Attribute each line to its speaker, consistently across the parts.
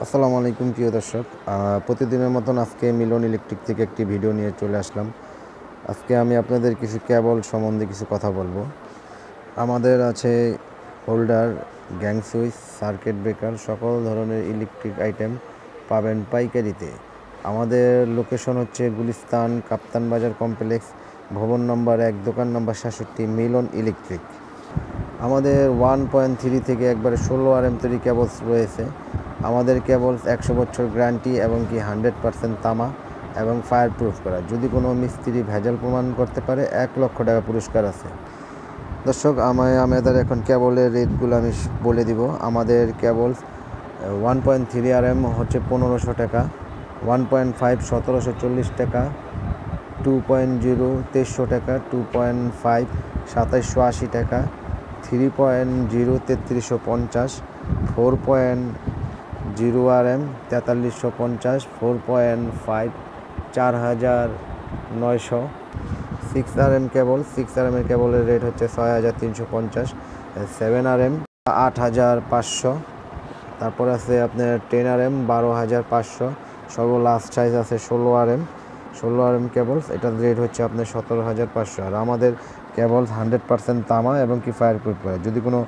Speaker 1: আসসালামু আলাইকুম প্রিয় দর্শক। প্রতিদিনের মতন আজকে মিলন ইলেকট্রিক থেকে একটি ভিডিও নিয়ে চলে আসলাম। আজকে আমি আপনাদের কিছু কেবল সম্বন্ধে কিছু কথা বলবো। আমাদের আছে holder, gang switch, circuit breaker, সকল ধরনের ইলেকট্রিক আইটেম পাবেন পাইকারিতে। আমাদের লোকেশন হচ্ছে গুলিস্তান কাপ্তান বাজার কমপ্লেক্স, ভবন নম্বর 1, দোকান নম্বর 67, মিলন ইলেকট্রিক। আমাদের 1.3 থেকে একবারে 16 RM তৈরি কেবলস রয়েছে। আমাদের কেবলস 100 বছর গ্যারান্টি এবং কি 100% তামা এবং ফায়ার প্রুফ করা। যদি কোনো মিস্ত্রি ভেজাল প্রমাণ করতে পারে 1 লক্ষ টাকা পুরস্কার আছে। দর্শক, আমাদের এখন কেবলের রেটগুলো আমি বলে দিব। আমাদের কেবলস 1.3 RM হচ্ছে 1500 টাকা, 1.5 1740 টাকা, 2.0 2300 টাকা, 2.5 2780 টাকা, 3.0 3350, 4.0 RM 4350, 4.5 4900, 6 RM কেবল, 6 RM এর কেবলের রেট হচ্ছে 6350, 7 RM 8500, তারপর আছে আপনার 10 RM 12500, সর্ব লাস্ট সাইজ আছে 16 RM কেবলস, এটার রেট হচ্ছে আপনার 17500। আর আমাদের কেবলস 100% তামা এবং কি ফায়ার প্রুফ করে। যদি কোনো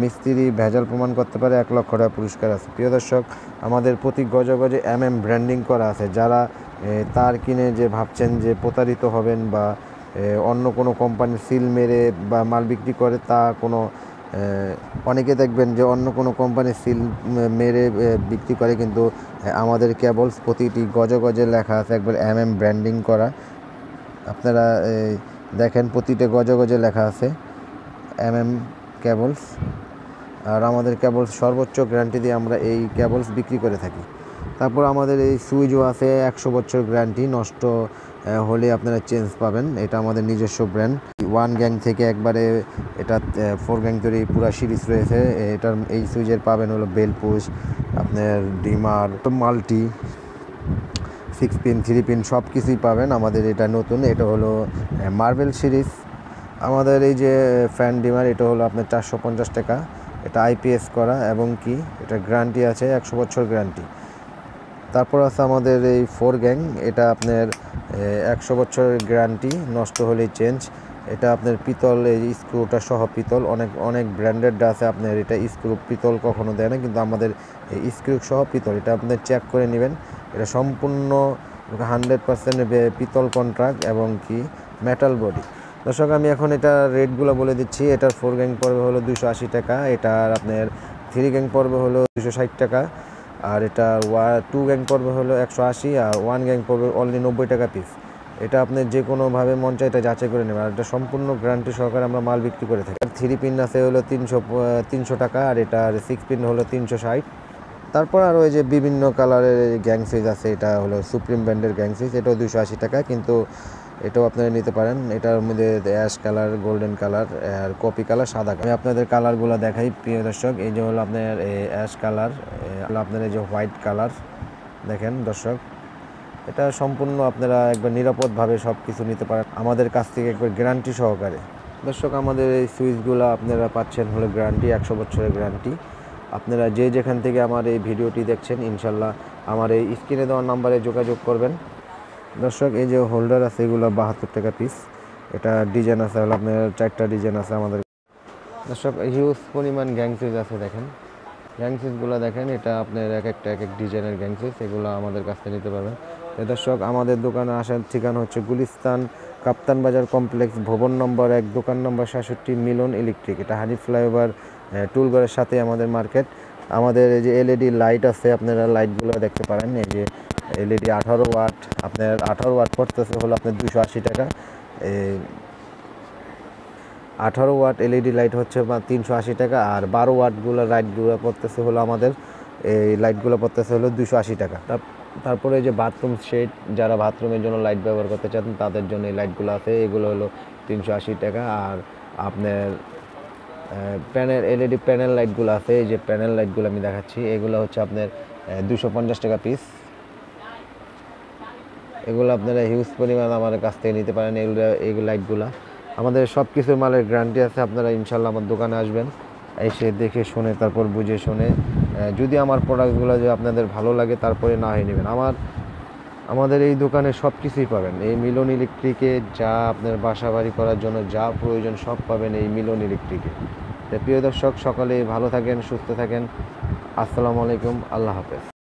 Speaker 1: মিস্ত্রি ভেজাল প্রমাণ করতে পারে 1 লক্ষ টাকা পুরস্কার আছে। প্রিয় দর্শক, আমাদের প্রতি গজে গজে ব্র্যান্ডিং করা আছে। যারা তার কিনে যে ভাবছেন যে প্রতারিত হবেন বা অন্য কোনো কোম্পানির সিল মেরে বা মাল বিক্রি করে, তা কোনো অনেকে দেখবেন যে অন্য কোনো কোম্পানির সিল মেরে বিক্রি করে, কিন্তু আমাদের কেবলস প্রতিটি গজে গজে লেখা আছে, একবার ব্র্যান্ডিং করা। আপনারা দেখেন প্রতিটা গজে গজে লেখা আছে কেবলস। আর আমাদের কেবলস সর্বোচ্চ গ্যারান্টি দিয়ে আমরা এই কেবলস বিক্রি করে থাকি। তারপর আমাদের এই সুইচও আছে 100 বছর গ্যারান্টি, নষ্ট হলে আপনারা চেঞ্জ পাবেন। এটা আমাদের নিজস্ব ব্র্যান্ড। 1 গ্যাং থেকে একবারে এটা 4 গ্যাং তৈরি পুরো সিরিজ রয়েছে। এটার এই সুইচের পাবেন হলো বেল পুশ, আপনার ডিমার, মাল্টি, 6 পিন 3 পিন সব কিছুই পাবেন। আমাদের এটা নতুন, এটা হলো মার্বেল সিরিজ। আমাদের এই যে ফ্যান ডিমার, এটা হলো আপনার 450 টাকা। এটা IPS করা এবং কি এটা গ্যারান্টি আছে 100 বছর গ্যারান্টি। তারপর আছে আমাদের এই 4 গ্যাং, এটা আপনার 100 বছরের গ্যারান্টি, নষ্ট হলেই চেঞ্জ। এটা আপনার পিতল, এই স্ক্রুটা সহ পিতল। অনেক ব্র্যান্ডেড আছে আপনার, এটা স্ক্রু পিতল কখনো দেয় না, কিন্তু আমাদের এই স্ক্রু সহ পিতল। এটা আপনার চেক করে নেবেন। এটা সম্পূর্ণ 100% পিতল কন্ট্রাক্ট এবং কি মেটাল বডি। দর্শক, আমি এখন এটা রেটগুলো বলে দিচ্ছি। এটার 4 গ্যাং পড়বে হলো 280 টাকা, এটার আপনার 3 গ্যাং পড়বে হলো 260 টাকা, আর এটা 2 গ্যাং পড়বে হলো 180, আর 1 গ্যাং পড়বে অনলি 90 টাকা পিস। এটা আপনি যে কোনোভাবে মন চায় এটা যাচাই করে নেবেন। আর এটা সম্পূর্ণ গ্যারান্টি সহকারে আমরা মাল বিক্রি করে থাকি। 3 পিন আছে হলো 300 টাকা, আর এটার 6 পিন হলো 360। তারপর আরও ওই যে বিভিন্ন কালারের গ্যাং সুইচ আছে, এটা হলো সুপ্রিম ব্র্যান্ডের গ্যাং সুইচ, এটাও 280 টাকা, কিন্তু এটাও আপনারা নিতে পারেন। এটার মধ্যে অ্যাশ কালার, গোল্ডেন কালার আর কপি কালার, সাদা কালার। আমি আপনাদের কালারগুলো দেখাই প্রিয় দর্শক। এই যে হলো আপনার অ্যাশ কালার, আপনার এই যে হোয়াইট কালার দেখেন দর্শক। এটা সম্পূর্ণ আপনারা একবার নিরাপদভাবে সব কিছু নিতে পারেন আমাদের কাছ থেকে, একবার গ্যারান্টি সহকারে। দর্শক, আমাদের এই সুইচগুলো আপনারা পাচ্ছেন হলো গ্যারান্টি, 100 বছরের গ্যারান্টি। আপনারা যে যেখান থেকে আমার এই ভিডিওটি দেখছেন, ইনশাল্লাহ আমার এই স্ক্রিনে দেওয়ার নাম্বারে যোগাযোগ করবেন। দর্শক, এই যে হোল্ডার আছে, এগুলো 72 টাকা পিস। এটা ডিজাইন আছে হলো আপনার 4টা ডিজাইন আছে আমাদের। দর্শক, হিউজ পরিমাণ গ্যাং সুইচ আছে, দেখেন গ্যাং সুইচগুলো দেখেন। এটা আপনার এক এক ডিজাইনের গ্যাং সুইচ, এগুলো আমাদের কাছ থেকে নিতে পারবেন। দর্শক, আমাদের দোকানে আসার ঠিকানা হচ্ছে গুলিস্তান কাপ্তান বাজার কমপ্লেক্স, ভবন নম্বর 1, দোকান নম্বর 67, মিলন ইলেকট্রিক। এটা হানি ফ্লাইওভার টুলঘরের সাথে আমাদের মার্কেট। আমাদের এই যে LED লাইট আছে, আপনারা লাইটগুলো দেখতে পারেন। এই যে LED 18 ওয়াট, আপনার 18 ওয়াট পড়তেছে হলো আপনার 280 টাকা। 18 ওয়াট LED লাইট হচ্ছে 380 টাকা, আর 12 ওয়াটগুলো লাইটগুলো পড়তেছে হলো আমাদের, এই লাইটগুলো পড়তেছে হলো 280 টাকা। তারপরে যে বাথরুম সেট, যারা বাথরুমের জন্য লাইট ব্যবহার করতে চান তাদের জন্য এই লাইটগুলো আছে, এগুলো হলো 380 টাকা। আর আপনার প্যানেল LED প্যানেল লাইটগুলো আছে, এই যে প্যানেল লাইটগুলো আমি দেখাচ্ছি, এগুলো হচ্ছে আপনার 250 টাকা পিস। এগুলো আপনারা হিউজ পরিমাণ আমাদের কাছ থেকে নিতে পারেন। এই লাইটগুলো আমাদের সব কিছুর মালের গ্যারান্টি আছে। আপনারা ইনশাল্লাহ আমার দোকানে আসবেন, এসে দেখে শুনে তারপর বুঝে শুনে যদি আমার প্রোডাক্টগুলো যদি আপনাদের ভালো লাগে তারপরে না হয় নেবেন। আমাদের এই দোকানে সব কিছুই পাবেন। এই মিলন ইলেকট্রিকে যা আপনার বাসা বাড়ি করার জন্য যা প্রয়োজন সব পাবেন এই মিলন ইলেকট্রিকে। প্রিয় দর্শক, সকলে ভালো থাকেন, সুস্থ থাকেন। আসসালামু আলাইকুম, আল্লাহ হাফেজ।